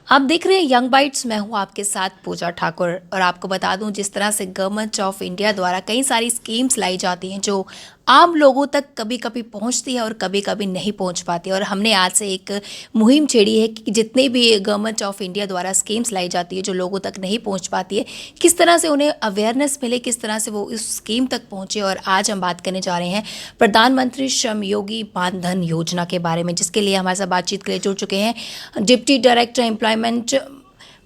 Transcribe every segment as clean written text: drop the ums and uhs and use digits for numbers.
आप देख रहे हैं यंग बाइट्स। मैं हूं आपके साथ पूजा ठाकुर और आपको बता दूं, जिस तरह से गवर्नमेंट ऑफ इंडिया द्वारा कई सारी स्कीम्स लाई जाती हैं जो आम लोगों तक कभी कभी पहुंचती है और कभी कभी नहीं पहुंच पाती है। और हमने आज से एक मुहिम छेड़ी है कि जितने भी गवर्नमेंट ऑफ इंडिया द्वारा स्कीम्स लाई जाती है जो लोगों तक नहीं पहुंच पाती है, किस तरह से उन्हें अवेयरनेस मिले, किस तरह से वो इस स्कीम तक पहुंचे। और आज हम बात करने जा रहे हैं प्रधानमंत्री श्रम योगी मानधन योजना के बारे में, जिसके लिए हमारे साथ बातचीत के लिए जुड़ चुके हैं डिप्टी डायरेक्टर एम्प्लॉयमेंट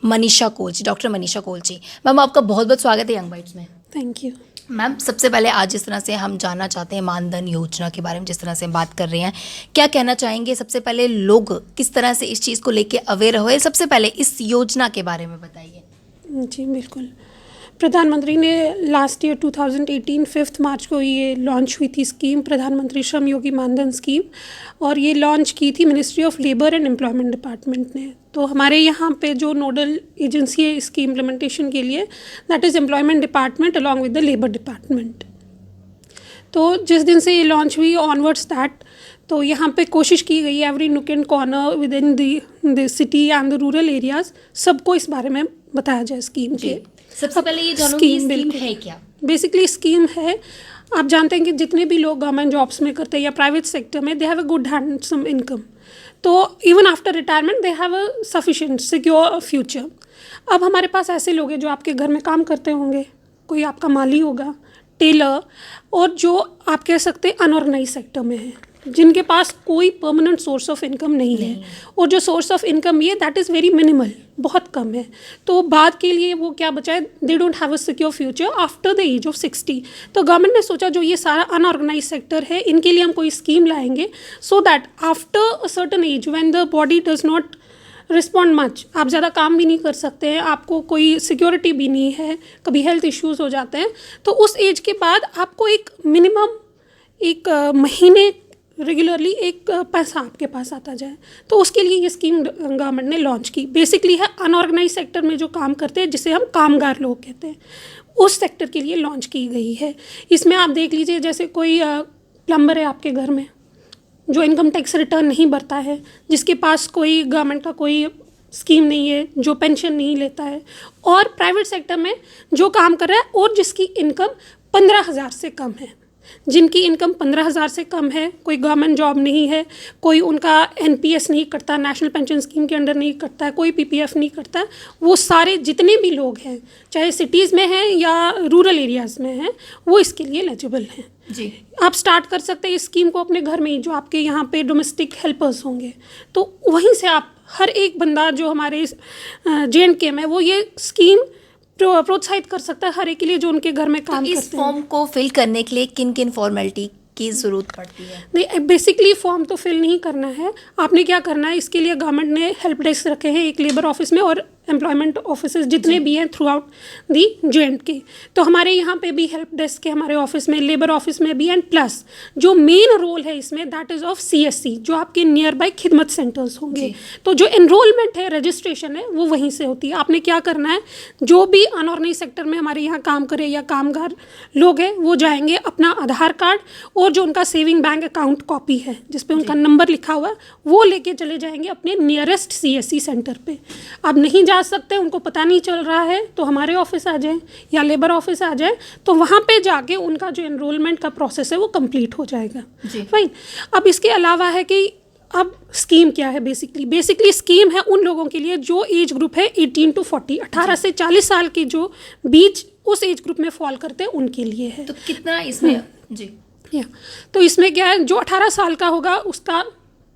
मनीषा कोल जी, डॉक्टर मनीषा कोल जी। मैम, आपका बहुत बहुत स्वागत है यंग बाइट्स में। थैंक यू मैम, सबसे पहले आज जिस तरह से हम जानना चाहते हैं मानधन योजना के बारे में, जिस तरह से हम बात कर रहे हैं, क्या कहना चाहेंगे? सबसे पहले लोग किस तरह से इस चीज़ को लेके अवेयर हुए, सबसे पहले इस योजना के बारे में बताइए। जी बिल्कुल। प्रधानमंत्री ने लास्ट ईयर 2018 5 मार्च को ये लॉन्च हुई थी स्कीम, प्रधानमंत्री श्रम योगी मानधन स्कीम, और ये लॉन्च की थी ministry of labour and employment department ने। तो हमारे यहाँ पे जो नोडल एजेंसी है इसकी इम्प्लीमेंटेशन के लिए, that is employment department along with the labour department. तो जिस दिन से ये लॉन्च हुई ऑनवर्ड्स दैट, तो यहाँ पे कोशिश की गई एवरी नुक and corner with in the city and the rural areas सबको इस बारे में बताया जाए स्कीम के। सबसे पहले ये जानो कि ये स्कीम है क्या? बेसिकली स्कीम है, आप जानते हैं कि जितने भी लोग गवर्नमेंट जॉब्स में करते हैं या प्राइवेट सेक्टर में, they have a good handsome income. तो even after retirement they have a sufficient secure future. अब हमारे पास ऐसे लोग हैं जो आपके घर में काम करते होंगे, कोई आपका माली होगा, टेलर, और जो आप कह सकते हैं अनऑर्गेनाइज सेक्टर में है, जिनके पास कोई परमानेंट सोर्स ऑफ इनकम नहीं है, और जो सोर्स ऑफ इनकम ये दैट इज़ वेरी मिनिमल, बहुत कम है। तो बाद के लिए वो क्या बचा है, they don't have a secure future after the age of 60। तो गवर्नमेंट ने सोचा जो ये सारा अनऑर्गेनाइज सेक्टर है इनके लिए हम कोई स्कीम लाएंगे, so that after a certain age when the body does not respond much, आप ज़्यादा काम भी नहीं कर सकते हैं, आपको कोई सिक्योरिटी भी नहीं है, कभी हेल्थ इश्यूज़ हो जाते हैं, तो उस एज के बाद आपको एक मिनिमम एक महीने रेगुलरली एक पैसा आपके पास आता जाए। तो उसके लिए ये स्कीम गवर्नमेंट ने लॉन्च की। बेसिकली है अनऑर्गेनाइज सेक्टर में जो काम करते हैं, जिसे हम कामगार लोग कहते हैं, उस सेक्टर के लिए लॉन्च की गई है। इसमें आप देख लीजिए, जैसे कोई प्लम्बर है आपके घर में जो इनकम टैक्स रिटर्न नहीं भरता है, जिसके पास कोई गवर्नमेंट का कोई स्कीम नहीं है, जो पेंशन नहीं लेता है, और प्राइवेट सेक्टर में जो काम कर रहा है और जिसकी इनकम 15,000 से कम है, जिनकी इनकम 15,000 से कम है, कोई गवर्नमेंट जॉब नहीं है, कोई उनका एनपीएस नहीं करता, नेशनल पेंशन स्कीम के अंडर नहीं करता है, कोई पीपीएफ नहीं करता है, वो सारे जितने भी लोग हैं, चाहे सिटीज़ में हैं या रूरल एरियाज़ में हैं, वो इसके लिए एलिजिबल हैं जी। आप स्टार्ट कर सकते हैं इस स्कीम को अपने घर में ही, जो आपके यहाँ पे डोमेस्टिक हेल्पर्स होंगे, तो वहीं से आप हर एक बंदा जो हमारे JNK में, वो ये स्कीम प्रोत्साहित कर सकता है हर एक के लिए जो उनके घर में काम करते हैं। इस फॉर्म को फिल करने के लिए किन किन फॉर्मेलिटी की ज़रूरत पड़ती है? नहीं, बेसिकली फॉर्म तो फिल नहीं करना है, आपने क्या करना है, इसके लिए गवर्नमेंट ने हेल्प डेस्क रखे हैं एक लेबर ऑफिस में और एम्प्लॉयमेंट ऑफिसेज जितने भी हैं थ्रू आउट दी JNK। तो हमारे यहाँ पे भी हेल्प डेस्क है, हमारे ऑफिस में, लेबर ऑफिस में भी, एंड प्लस जो मेन रोल है इसमें दैट इज़ ऑफ CSC, जो आपके नियर बाई खिदमत सेंटर्स होंगे। तो जो एनरोलमेंट है, रजिस्ट्रेशन है, वो वहीं से होती है। आपने क्या करना है, जो भी अनऑर्गेनाइज सेक्टर में हमारे यहाँ काम करे या कामगार लोग हैं, वो जाएंगे, अपना आधार कार्ड और जो उनका सेविंग बैंक अकाउंट कॉपी है जिसपे उनका नंबर लिखा हुआ है, वो लेके चले जाएंगे अपने नियरेस्ट CSC सेंटर पे। अब नहीं जा सकते, उनको पता नहीं चल रहा है, तो हमारे ऑफिस आ जाएं या लेबर ऑफिस आ जाए, तो वहाँ पे जाके उनका जो एनरोलमेंट का प्रोसेस है वो कंप्लीट हो जाएगा। फाइन। अब इसके अलावा है कि अब स्कीम क्या है, बेसिकली स्कीम है उन लोगों के लिए जो एज ग्रुप है 18 to 40, 18 से 40 साल के जो बीच उस एज ग्रुप में फॉल करते हैं उनके लिए है। तो कितना इसमें? जी तो इसमें क्या है, जो 18 साल का होगा उसका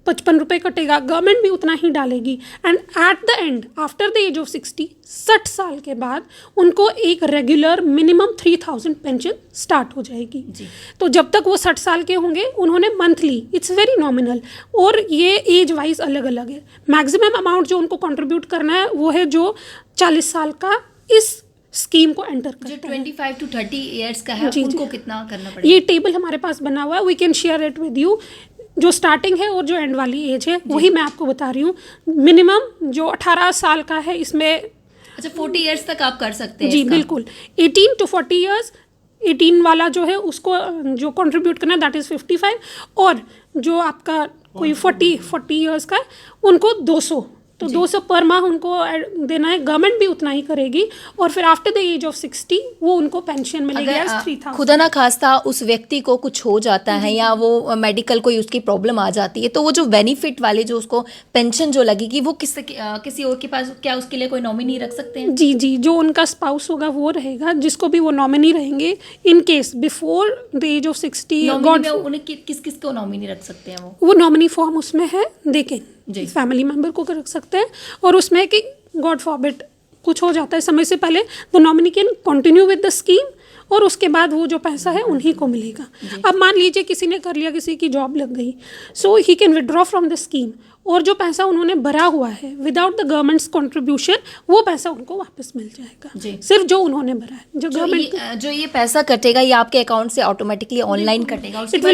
55 रुपये कटेगा, गवर्नमेंट भी उतना ही डालेगी, and at the end after the age of 60 साल के बाद उनको एक रेगुलर मिनिमम 3,000 पेंशन स्टार्ट हो जाएगी जी। तो जब तक वो 60 साल के होंगे उन्होंने मंथली, इट्स वेरी नॉमिनल, और ये एज वाइज अलग अलग है। मैक्सिमम अमाउंट जो उनको कंट्रीब्यूट करना है वो है जो 40 साल का इस स्कीम को एंटर करता है। जो 25 to 30 ईयर्स का है, उनको कितना करना पड़ेगा? ये टेबल हमारे पास बना हुआ है, we can share it with you. जो स्टार्टिंग है और जो एंड वाली एज है वही मैं आपको बता रही हूँ। मिनिमम जो 18 साल का है इसमें, अच्छा, 40 ईयर्स तक आप कर सकते हैं जी बिल्कुल। 18 to 40 ईयर्स, 18 वाला जो है उसको जो कंट्रीब्यूट करना दैट इज़ 55, और जो आपका कोई 40 ईयर्स का है उनको 200 तो 200 पर माह उनको देना है, गवर्नमेंट भी उतना ही करेगी, और फिर आफ्टर द एज ऑफ 60 वो उनको पेंशन मिलेगी एज 3000। खुदा ना खास्ता उस व्यक्ति को कुछ हो जाता है या वो मेडिकल कोई उसकी प्रॉब्लम आ जाती है, तो वो जो बेनिफिट वाले जो उसको पेंशन जो लगेगी वो किसी और के पास, क्या उसके लिए कोई नॉमिनी रख सकते हैं? जी जी, जो उनका स्पाउस होगा वो रहेगा, जिसको भी वो नॉमिनी रहेंगे in case before the age of 60। Nominee में उन्हें किस किस को नॉमिनी रख सकते हैं? वो नॉमिनी फॉर्म उसमें है, देखें फैमिली मेंबर को रख सकते हैं, और उसमें है कि गॉड फॉरबिड कुछ हो जाता है समय से पहले, the nominee can continue with the scheme, और उसके बाद वो जो पैसा है उन्हीं को मिलेगा। अब मान लीजिए किसी ने कर लिया, किसी की जॉब लग गई, so he can withdraw from the scheme, और जो पैसा उन्होंने भरा हुआ है विदाउट द गवर्नमेंट्स कंट्रीब्यूशन, वो पैसा उनको वापस मिल जाएगा, सिर्फ जो उन्होंने भरा है। जो गवर्नमेंट जो ये पैसा कटेगा ये आपके अकाउंट से ऑटोमेटिकली ऑनलाइन कटेगा? It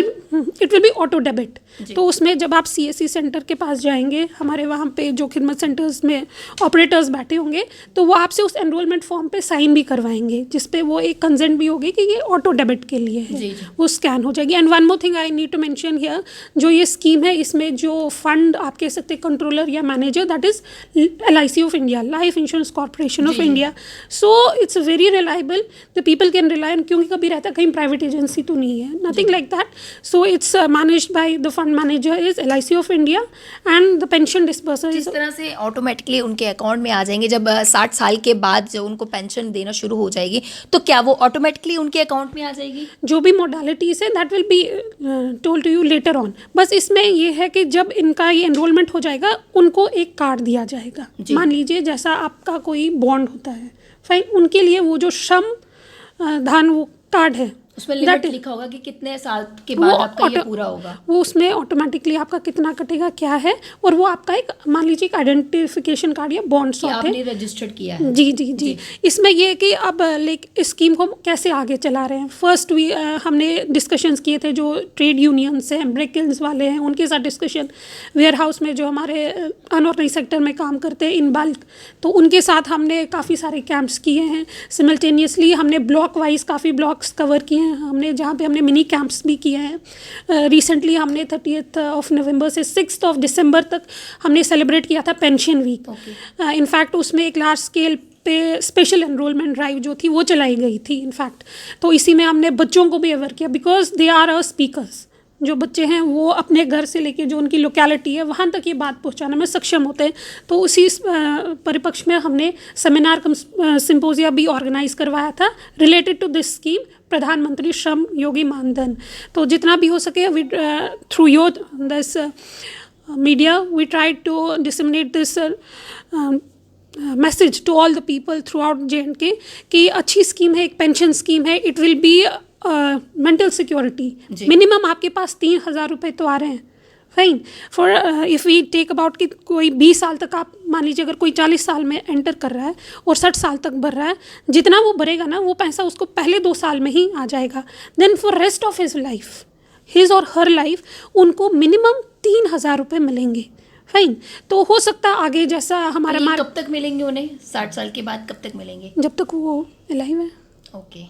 will B auto debit. तो उसमें जब आप CSC सेंटर के पास जाएंगे, हमारे वहाँ पे जो खिदमत सेंटर्स में ऑपरेटर्स बैठे होंगे, तो वो आपसे उस एनरोलमेंट फॉर्म पे साइन भी करवाएंगे, जिसपे वो एक कंसेंट भी होगी कि ये ऑटो डेबिट के लिए है, वो स्कैन हो जाएगी। And one more thing I need to mention here, जो ये स्कीम है इसमें जो फंड आप कह सकते हैं कंट्रोलर या manager, that is LIC of India, life insurance corporation of India. So it's very reliable, the people can rely on, क्योंकि कभी रहता है कहीं प्राइवेट एजेंसी तो नहीं है, nothing like that. So it's managed by the fund manager is LIC of India, and the pension disburser इस तरह से ऑटोमेटिकली उनके अकाउंट में आ जाएंगे। जब 60 साल के बाद जो उनको पेंशन देना शुरू हो जाएगी, तो क्या वो ऑटोमेटिकली उनके अकाउंट में आ जाएगी? जो भी मोडालिटीज़ है that will be told to you later on. बस इसमें ये है कि जब इनका ये एनरोलमेंट हो जाएगा, उनको एक कार्ड दिया जाएगा। मान लीजिए जैसा आपका कोई बॉन्ड होता है, फाइन, उनके लिए वो जो श्रम दान वो कार्ड है, उसमें लिमिट लिखा होगा कि कितने साल के बाद आपका ये पूरा होगा, वो उसमें ऑटोमेटिकली आपका कितना कटेगा क्या है, और वो आपका एक मान लीजिए एक आइडेंटिफिकेशन कार्ड या बॉन्ड सॉट है, आपने रजिस्टर्ड किया है। जी जी जी। इसमें ये है कि अब इस स्कीम को कैसे आगे चला रहे हैं। फर्स्ट हमने डिस्कशंस किए थे, जो ट्रेड यूनियंस हैं, ब्रेकिल्स वाले हैं, उनके साथ डिस्कशन, वेयर हाउस में जो हमारे अनऑर्गेनाइज सेक्टर में काम करते हैं इन बल्क, तो उनके साथ हमने काफ़ी सारे कैंप्स किए हैं। सिमल्टेनियसली हमने ब्लॉक वाइज काफ़ी ब्लॉक्स कवर किए हैं हमने, जहाँ पे हमने मिनी कैंप्स भी किए हैं। रिसेंटली हमने 30 नवंबर से 6 दिसंबर तक हमने सेलिब्रेट किया था पेंशन वीक। इनफैक्ट उसमें एक लार्ज स्केल पे स्पेशल एनरोलमेंट ड्राइव जो थी वो चलाई गई थी इनफैक्ट। तो इसी में हमने बच्चों को भी अवेयर किया, because they are a speakers. जो बच्चे हैं वो अपने घर से लेके जो उनकी लोकेलिटी है वहाँ तक ये बात पहुँचाने में सक्षम होते हैं। तो उसी परिपक्ष में हमने सेमिनार सिम्पोजिया भी ऑर्गेनाइज करवाया था रिलेटेड टू दिस स्कीम, प्रधानमंत्री श्रम योगी मानधन। तो जितना भी हो सके through your this media we try to disseminate this message to all the people throughout JNK कि अच्छी स्कीम है, एक पेंशन स्कीम है। It will be mental security. Minimum आपके पास 3,000 रुपये तो आ रहे हैं, fine. For if we take about कि कोई 20 साल तक, आप मान लीजिए अगर कोई 40 साल में एंटर कर रहा है और 60 साल तक भर रहा है, जितना वो भरेगा ना वो पैसा उसको पहले 2 साल में ही आ जाएगा। Then for rest of his life, his और हर लाइफ, उनको मिनिमम 3,000 रुपये मिलेंगे, फाइन। तो हो सकता है आगे जैसा हमारा कब तक मिलेंगे उन्हें? 60 साल के बाद कब तक मिलेंगे? जब तक वो अलाइव है। ओके,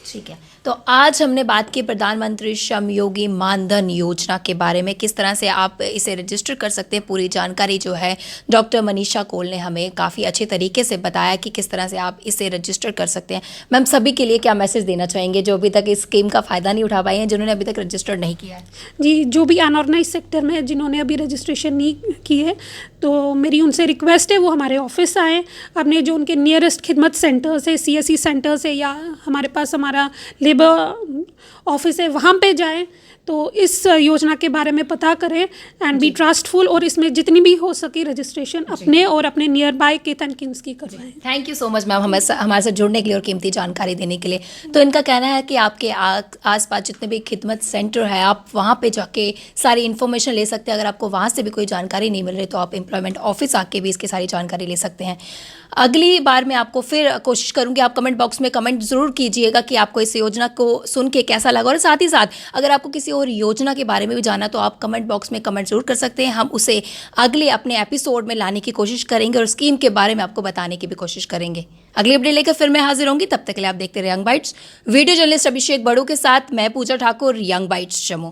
ठीक है। तो आज हमने बात की प्रधानमंत्री श्रम योगी मानधन योजना के बारे में, किस तरह से आप इसे रजिस्टर कर सकते हैं। पूरी जानकारी जो है डॉक्टर मनीषा कोल ने हमें काफ़ी अच्छे तरीके से बताया कि किस तरह से आप इसे रजिस्टर कर सकते हैं। मैम, सभी के लिए क्या मैसेज देना चाहेंगे जो अभी तक इस स्कीम का फ़ायदा नहीं उठा पाए हैं, जिन्होंने अभी तक रजिस्टर नहीं किया है? जी, जो भी अनऑर्गेनाइज सेक्टर में जिन्होंने अभी रजिस्ट्रेशन नहीं की है, तो मेरी उनसे रिक्वेस्ट है वो हमारे ऑफिस आएँ, अपने जो उनके नियरेस्ट खिदमत सेंटर्स है, CSC सेंटर्स है, या हमारे पास हमारा लेबर ऑफिस है, वहाँ पे जाएं, तो इस योजना के बारे में पता करें एंड बी ट्रस्टफुल, और इसमें जितनी भी हो सके रजिस्ट्रेशन अपने और अपने नियर बाय के तनकिन्स की करवाएं। Thank you so much ma'am, हमारे साथ जुड़ने के लिए और कीमती जानकारी देने के लिए। तो इनका कहना है कि आपके आसपास जितने भी खिदमत सेंटर है, आप वहाँ पे जाके सारी इन्फॉर्मेशन ले सकते हैं। अगर आपको वहाँ से भी कोई जानकारी नहीं मिल रही तो आप एम्प्लॉयमेंट ऑफिस आके भी इसकी सारी जानकारी ले सकते हैं। अगली बार मैं आपको फिर कोशिश करूँगी, आप कमेंट बॉक्स में कमेंट ज़रूर कीजिएगा कि आपको इस योजना को सुन के कैसा लगा, और साथ ही साथ अगर आपको किसी और योजना के बारे में भी जानना तो आप कमेंट बॉक्स में कमेंट जरूर कर सकते हैं। हम उसे अगले अपने एपिसोड में लाने की कोशिश करेंगे और स्कीम के बारे में आपको बताने की भी कोशिश करेंगे। अगली अपडेट लेकर फिर मैं हाजिर होंगी, तब तक के लिए आप देखते रहे यंग बाइट्स। वीडियो जर्नलिस्ट अभिषेक बड़ू के साथ मैं पूजा ठाकुर, यंग बाइट्स जम्मू।